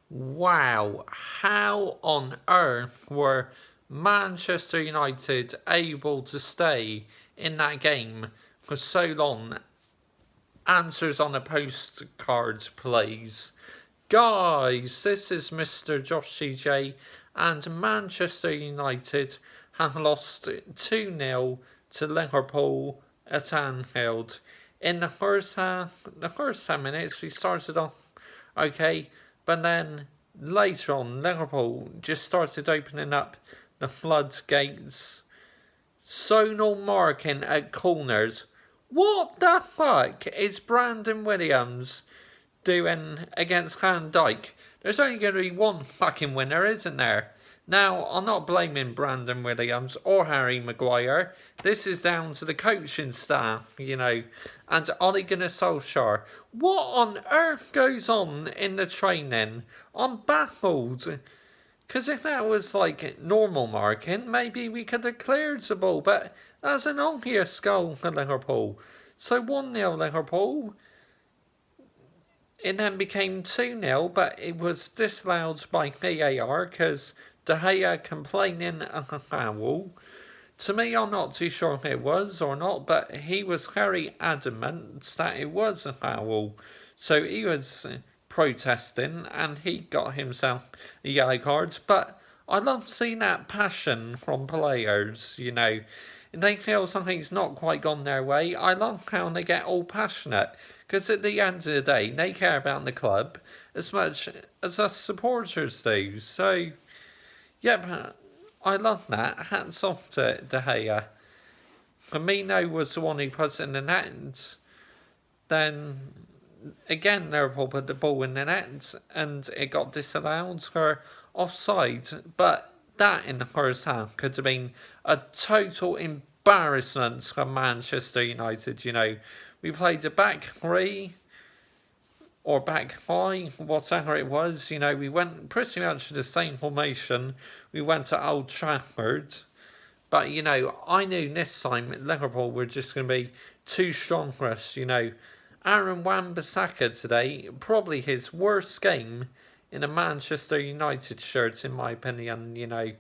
Wow, how on earth were Manchester United able to stay in that game for so long? Answers on a postcard, please. Guys, this is Mr. Josh CJ, and Manchester United have lost 2-0 to Liverpool at Anfield. In the first 10 minutes, we started off okay, but then later on, Liverpool just started opening up the floodgates. Zonal marking at corners. What the fuck is Brandon Williams doing against Van Dijk? There's only going to be one fucking winner, isn't there? Now, I'm not blaming Brandon Williams or Harry Maguire. This is down to the coaching staff, and Ole Gunnar Solskjaer. What on earth goes on in the training? I'm baffled. Because if that was like normal marking, maybe we could have cleared the ball, but that's an obvious goal for Liverpool. So 1-0 Liverpool. It then became 2-0, but it was disallowed by VAR because De Gea complaining of a foul. To me, I'm not too sure if it was or not, but he was very adamant that it was a foul. So he was protesting and he got himself a yellow card. But I love seeing that passion from players, And they feel something's not quite gone their way. I love how they get all passionate. Because at the end of the day, they care about the club as much as us supporters do. So, yep, I love that. Hats off to De Gea. Firmino was the one who put it in the net. Then, again, Liverpool put the ball in the net and it got disallowed for offside. But that in the first half could have been a total embarrassment for Manchester United, We played a back three or back five, whatever it was. We went pretty much to the same formation. We went to Old Trafford. But, I knew this time Liverpool were just going to be too strong for us, Aaron Wan-Bissaka today, probably his worst game in a Manchester United shirt, in my opinion, I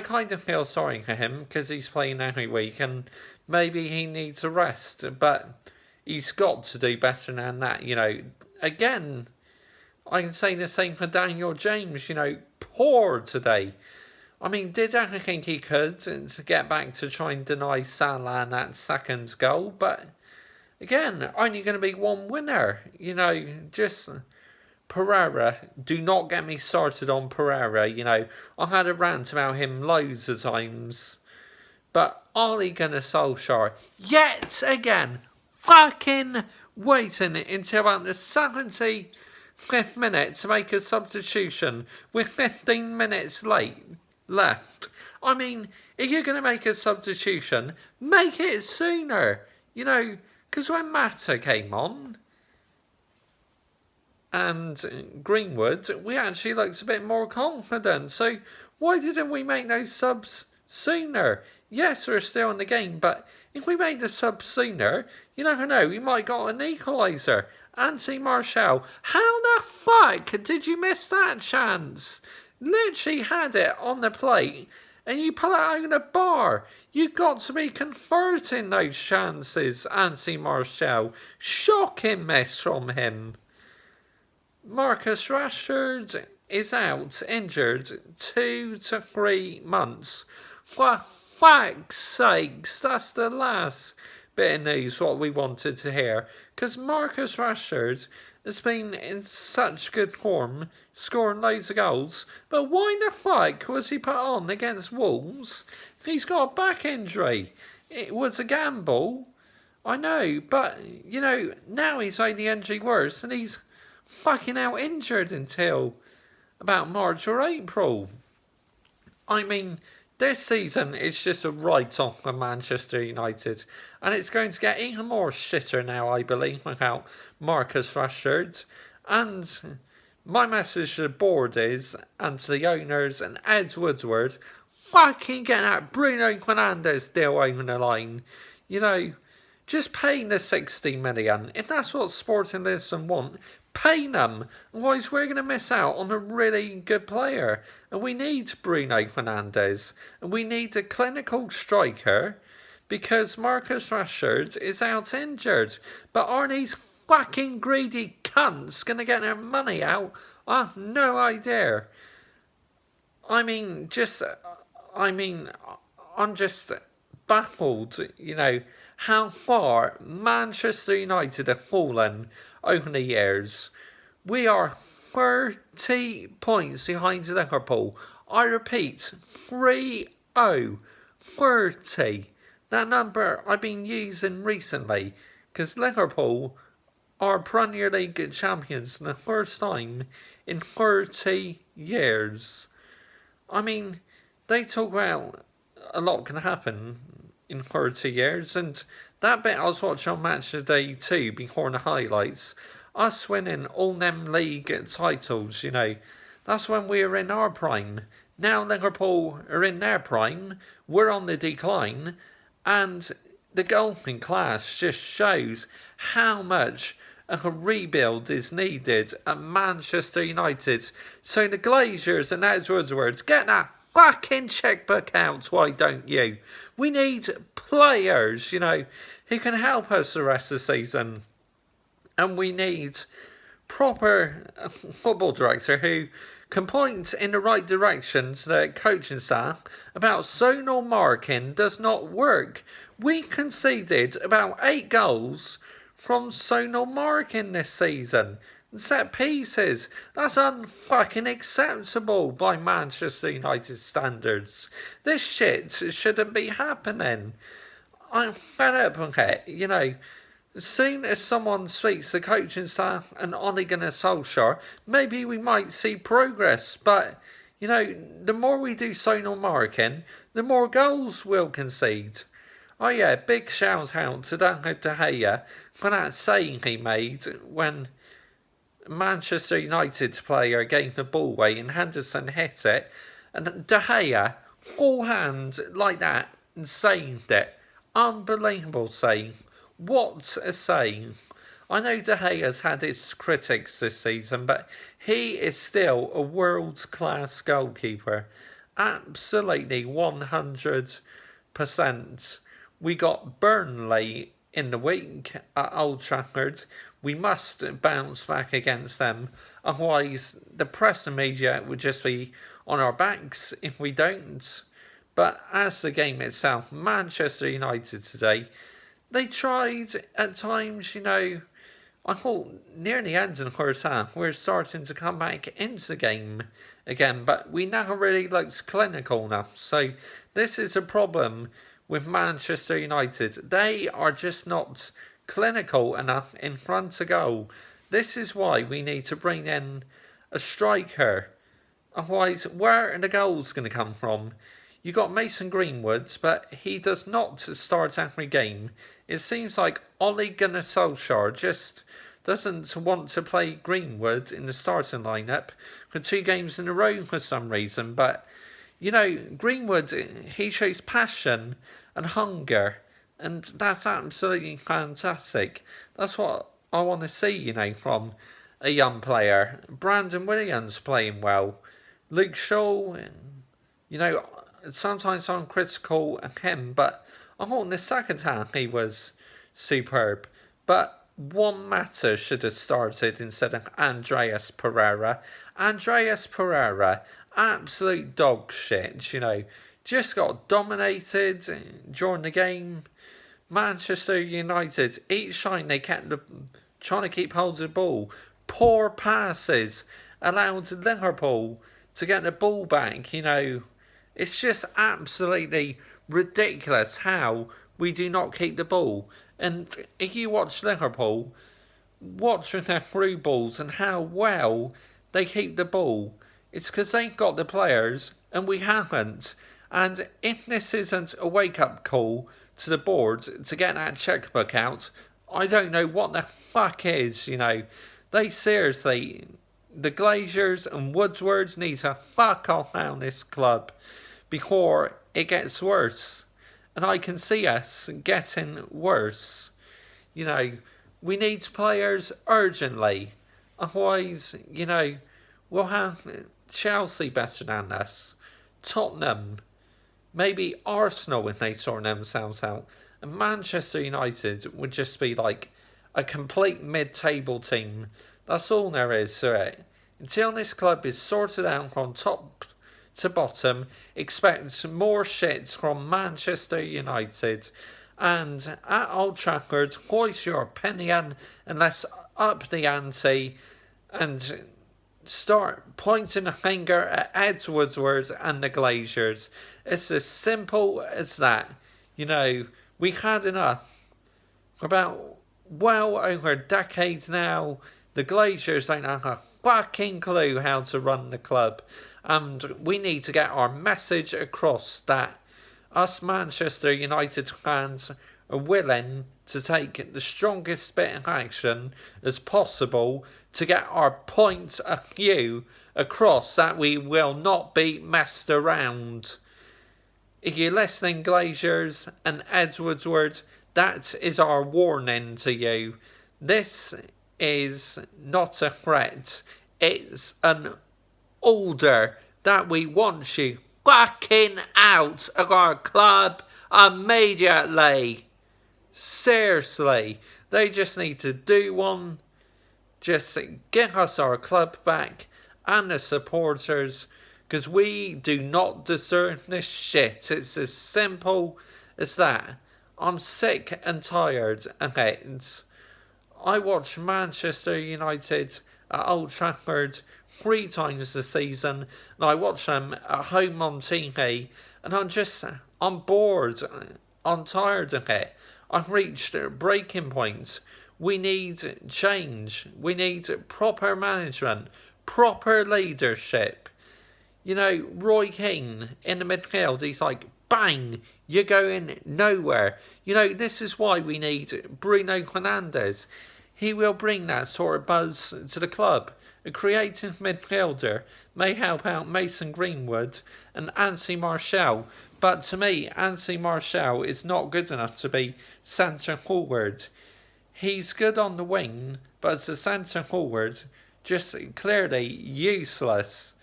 kind of feel sorry for him because he's playing every week and maybe he needs a rest, but he's got to do better than that, Again, I can say the same for Daniel James, poor today. Did everything he could to get back to try and deny Salah that second goal, but again, only going to be one winner, just Pereira. Do not get me started on Pereira, I've had a rant about him loads of times. But Ole Gunnar Solskjaer, yet again, fucking waiting until about the 75th minute to make a substitution with 15 minutes left. If you're going to make a substitution, make it sooner, because when Mata came on and Greenwood, we actually looked a bit more confident. So why didn't we make those subs sooner? Yes, we're still in the game, but if we made the sub sooner, you never know, we might got an equaliser. Anthony Martial, how the fuck did you miss that chance? Literally had it on the plate and you pull it out of the bar. You've got to be converting those chances, Anthony Martial. Shocking miss from him. Marcus Rashford is out, injured, 2 to 3 months. For fuck's sakes, that's the last bit of news what we wanted to hear. Because Marcus Rashford has been in such good form, scoring loads of goals. But why the fuck was he put on against Wolves if he's got a back injury? It was a gamble, I know, but, now he's made the injury worse and he's fucking out injured until about March or April. This season is just a write-off for Manchester United, and it's going to get even more shitter now, I believe, without Marcus Rashford. And my message to the board is, and to the owners and Ed Woodward, fucking get that Bruno Fernandes deal over the line. Just pay the 60 million. If that's what Sporting Lisbon want, pay them. Otherwise, we're going to miss out on a really good player. And we need Bruno Fernandes. And we need a clinical striker because Marcus Rashford is out injured. But aren't these fucking greedy cunts going to get their money out? I have no idea. I'm just baffled, how far Manchester United have fallen over the years. We are 30 points behind Liverpool. I repeat, 3-0. 30. That number I've been using recently, because Liverpool are Premier League champions for the first time in 30 years. They talk about a lot can happen in 30 years, and that bit I was watching on Match of Day 2 before the highlights, us winning all them league titles, that's when we were in our prime. Now Liverpool are in their prime, we're on the decline, and the golfing class just shows how much a rebuild is needed at Manchester United. So the Glazers and Edwards words, get that fucking checkbook out, why don't you? We need players, who can help us the rest of the season. And we need proper football director who can point in the right direction to the coaching staff about zonal marking does not work. We conceded about 8 goals from zonal marking this season. Set pieces. That's unfucking acceptable by Manchester United standards. This shit shouldn't be happening. I'm fed up with it, As soon as someone speaks to coaching staff and Ole Gunnar Solskjaer, maybe we might see progress. But, the more we do zonal marking, the more goals we'll concede. Oh yeah, big shout out to David De Gea for that save he made when Manchester United player gave the ball away and Henderson hit it, and De Gea, full hand like that, and saved it. Unbelievable save. What a save. I know De Gea's had his critics this season, but he is still a world-class goalkeeper. Absolutely 100%. We got Burnley in the week at Old Trafford. We must bounce back against them. Otherwise, the press and media would just be on our backs if we don't. But as the game itself, Manchester United today, they tried at times, I thought near the end of the first half, we're starting to come back into the game again, but we never really looked clinical enough. So this is a problem with Manchester United. They are just not clinical enough in front of goal. This is why we need to bring in a striker. Otherwise, where are the goals going to come from? You got Mason Greenwood, but he does not start every game. It seems like Ole Gunnar Solskjaer just doesn't want to play Greenwood in the starting lineup for 2 games in a row for some reason. But, Greenwood, he shows passion and hunger, and that's absolutely fantastic. That's what I want to see, from a young player. Brandon Williams playing well. Luke Shaw, sometimes I'm critical of him, but I thought in the second half he was superb. But Juan Mata should have started instead of Andreas Pereira. Andreas Pereira, absolute dog shit, just got dominated during the game. Manchester United, each time they kept trying to keep hold of the ball. Poor passes allowed Liverpool to get the ball back, It's just absolutely ridiculous how we do not keep the ball. And if you watch Liverpool, watch with their through balls and how well they keep the ball. It's because they've got the players and we haven't. And if this isn't a wake-up call to the board to get that checkbook out, I don't know what the fuck is, They seriously, the Glazers and Woodwards need to fuck off out this club before it gets worse. And I can see us getting worse. You know, we need players urgently. Otherwise, we'll have Chelsea better than us, Tottenham, maybe Arsenal when they sort themselves out, and Manchester United would just be like a complete mid-table team. That's all there is to it. Until this club is sorted out from top to bottom, expect more shit from Manchester United. And at Old Trafford, hoist your opinion and let's up the ante and start pointing a finger at Ed Woodward and the Glazers. It's as simple as that. We've had enough. For about well over decades now, the Glazers don't have a fucking clue how to run the club. And we need to get our message across that us Manchester United fans are willing to take the strongest bit of action as possible to get our point of view across that we will not be messed around. If you're listening, Glazers and Ed Woodward, that is our warning to you. This is not a threat. It's an order that we want you fucking out of our club immediately. Seriously, they just need to do one. Just give us our club back and the supporters, because we do not deserve this shit. It's as simple as that. I'm sick and tired of it. I watch Manchester United at Old Trafford 3 times a season, and I watch them at home on TV, and I'm bored. I'm tired of it. I've reached breaking points. We need change. We need proper management, proper leadership. Roy Keane in the midfield, he's like, bang, you're going nowhere. This is why we need Bruno Fernandes. He will bring that sort of buzz to the club. A creative midfielder may help out Mason Greenwood and Anthony Martial, but to me, Anthony Martial is not good enough to be centre forward. He's good on the wing, but as a centre forward, just clearly useless.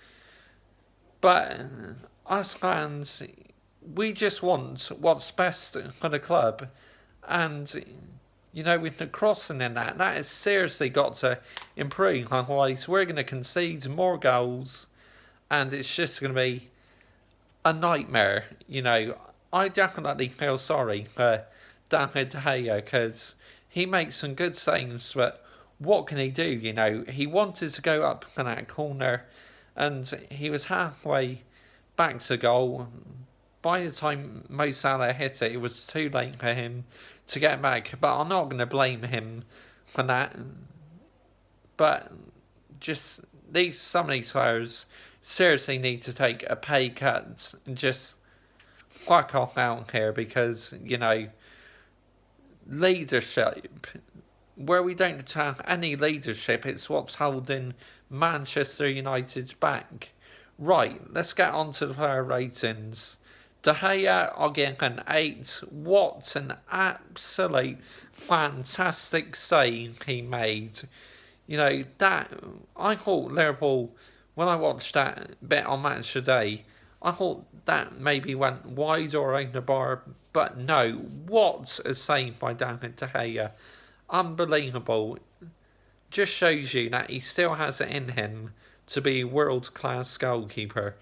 But us fans, we just want what's best for the club, and with the crossing and that has seriously got to improve. Otherwise, we're going to concede more goals, and it's just going to be a nightmare. I definitely feel sorry for David De Gea, because he makes some good saves, but what can he do? He wanted to go up for that corner, and he was halfway back to goal. By the time Mo Salah hit it, it was too late for him to get back. But I'm not going to blame him for that. But just some of these players seriously need to take a pay cut and just fuck off out here, because, leadership, where we don't have any leadership, it's what's holding Manchester United back. Right, let's get on to the player ratings. De Gea, I'll give an 8. What an absolute fantastic save he made. That, I thought Liverpool, when I watched that bit on Match Today, I thought that maybe went wide or over the bar, but no, what a save by David De Gea. Unbelievable. Just shows you that he still has it in him to be a world-class goalkeeper.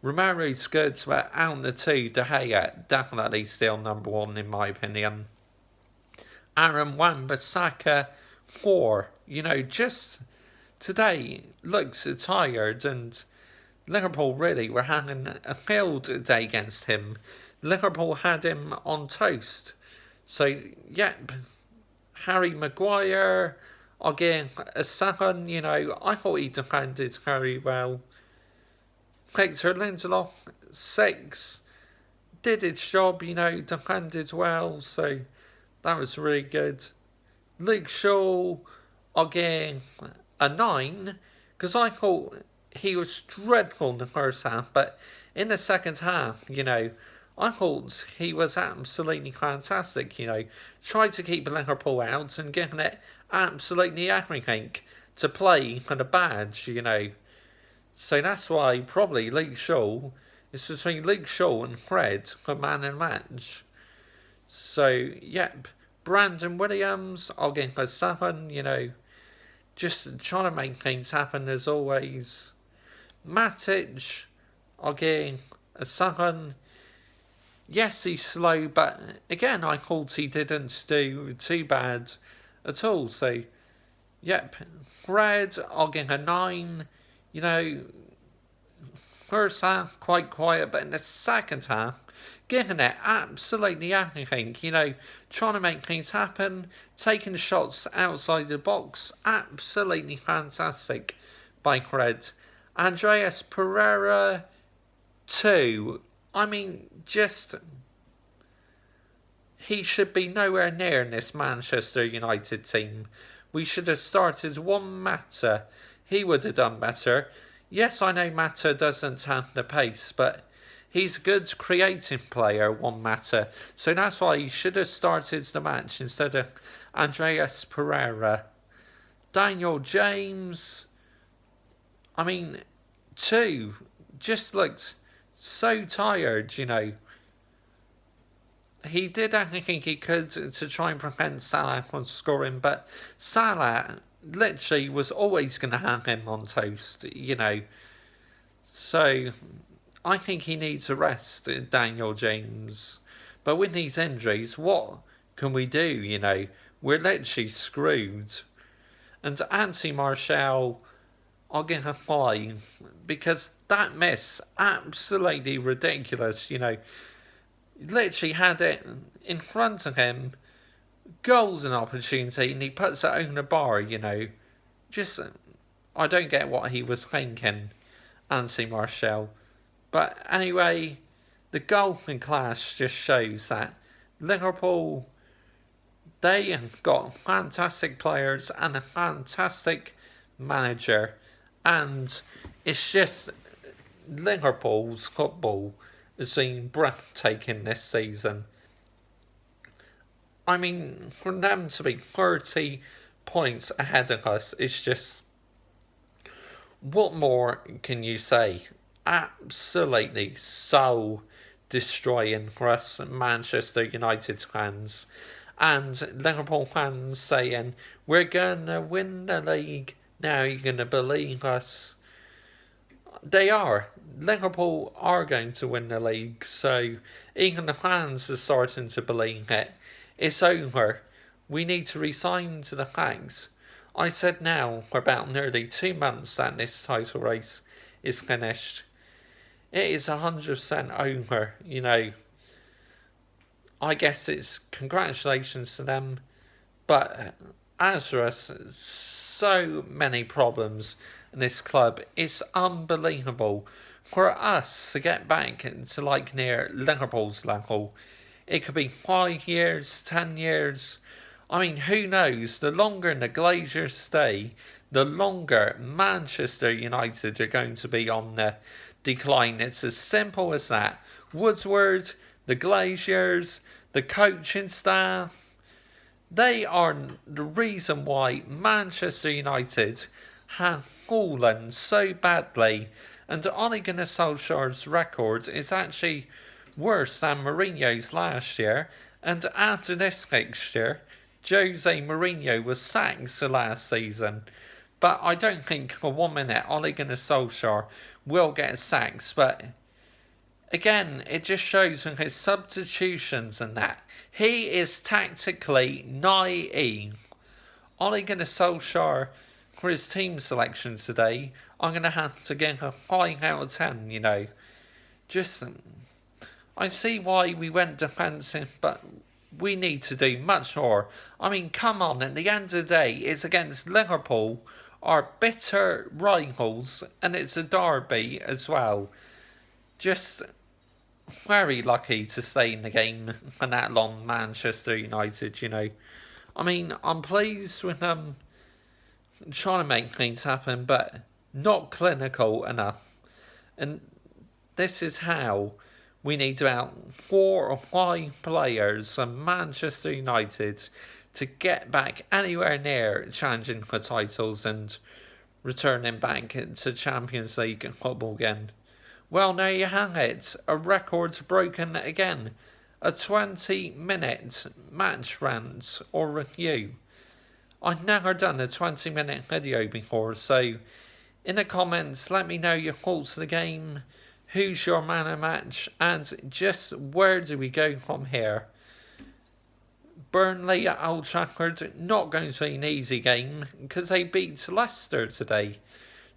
Romero's good, but out of the two, De Gea definitely still number 1 in my opinion. Aaron Wan-Bissaka 4. Just today looks tired, and Liverpool really were having a field day against him. Liverpool had him on toast. So, yep, Harry Maguire, again, a 7. I thought he defended very well. Victor Lindelof, 6. Did its job, defended well, so that was really good. Luke Shaw, again, a 9, because I thought he was dreadful in the first half, but in the second half, I thought he was absolutely fantastic, tried to keep Liverpool out and giving it absolutely everything to play for the badge, So that's why probably Luke Shaw is between Luke Shaw and Fred for man and match. So, yep, Brandon Williams, I'll give him a 7, just trying to make things happen as always. Matic, I'll give him a 7. Yes, he's slow, but again, I thought he didn't do too bad at all. So, yep, Fred, I'll give him a 9. First half, quite quiet, but in the second half, giving it absolutely everything, trying to make things happen, taking shots outside the box, absolutely fantastic by Fred. Andreas Pereira, 2. He should be nowhere near in this Manchester United team. We should have started Juan Mata. He would have done better. Yes, I know Mata doesn't have the pace, but he's a good creative player, Juan Mata. So that's why he should have started the match instead of Andreas Pereira. Daniel James, 2. Just looked so tired, He did everything he could to try and prevent Salah from scoring, but Salah literally was always going to have him on toast, So, I think he needs a rest, Daniel James. But with these injuries, what can we do, We're literally screwed. And Anthony Martial, I'll give him a 5, because that miss, absolutely ridiculous, Literally had it in front of him, golden opportunity, and he puts it over the bar, Just, I don't get what he was thinking, Anthony Martial. But anyway, the golden clash just shows that Liverpool, they have got fantastic players and a fantastic manager. And it's just Liverpool's football has been breathtaking this season. For them to be 30 points ahead of us, it's just... What more can you say? Absolutely so destroying for us Manchester United fans. And Liverpool fans saying, we're going to win the league. Now you're going to believe us. They are. Liverpool are going to win the league. So even the fans are starting to believe it. It's over. We need to resign to the facts. I said now for about nearly 2 months that this title race is finished. It is 100% over, I guess it's congratulations to them. But as for us, so many problems in this club. It's unbelievable. For us to get back to near Liverpool's level, it could be 5 years, 10 years. Who knows? The longer the Glazers stay, the longer Manchester United are going to be on the decline. It's as simple as that. Woodward, the Glazers, the coaching staff, they are the reason why Manchester United have fallen so badly. And Ole Gunnar Solskjaer's record is actually worse than Mourinho's last year. And after this fixture, Jose Mourinho was sacked last season. But I don't think for 1 minute Ole Gunnar Solskjaer will get sacked. But again, it just shows with his substitutions and that. He is tactically naive. Ole Gunnar Solskjaer, for his team selection today, I'm going to have to give a 5 out of 10, Just, I see why we went defensive, but we need to do much more. Come on, at the end of the day, it's against Liverpool, our bitter rivals, and it's a derby as well. Just very lucky to stay in the game for that long, Manchester United, I'm pleased with them trying to make things happen, but not clinical enough. And this is how we need about 4 or 5 players from Manchester United to get back anywhere near challenging for titles and returning back to Champions League football again. Well, there you have it. A record's broken again. A 20-minute match rant or review. I've never done a 20-minute video before, so in the comments let me know your thoughts of the game, who's your man of match, and just where do we go from here. Burnley at Old Trafford, not going to be an easy game because they beat Leicester today.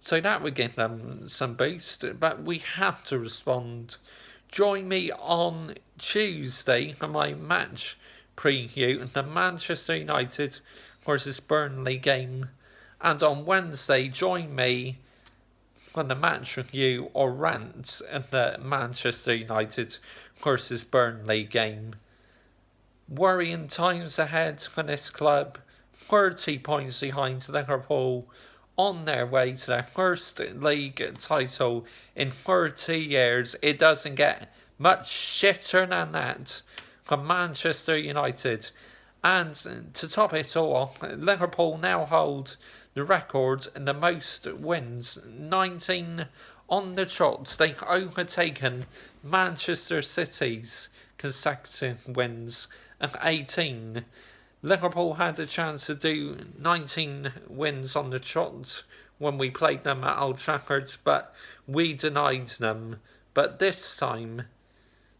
So that would give them some boost, but we have to respond. Join me on Tuesday for my match preview, the Manchester United versus Burnley game. And on Wednesday, join me for the match review or rant in the Manchester United versus Burnley game. Worrying times ahead for this club. 30 points behind Liverpool, on their way to their first league title in 30 years. It doesn't get much shitter than that for Manchester United. And to top it all off, Liverpool now hold the record in the most wins, 19 on the trot. They've overtaken Manchester City's consecutive wins of 18. Liverpool had a chance to do 19 wins on the trot when we played them at Old Trafford, but we denied them. But this time,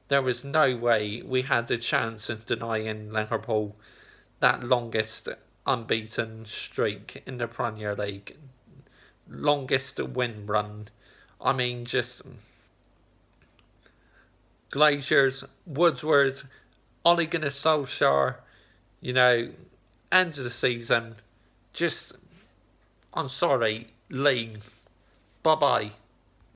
there was no way we had a chance of denying Liverpool that longest unbeaten streak in the Premier League. Longest win run. I mean, just Glaziers, Woodward, Ole Gunnar Solskjaer, end of the season. I'm sorry, leave. Bye-bye.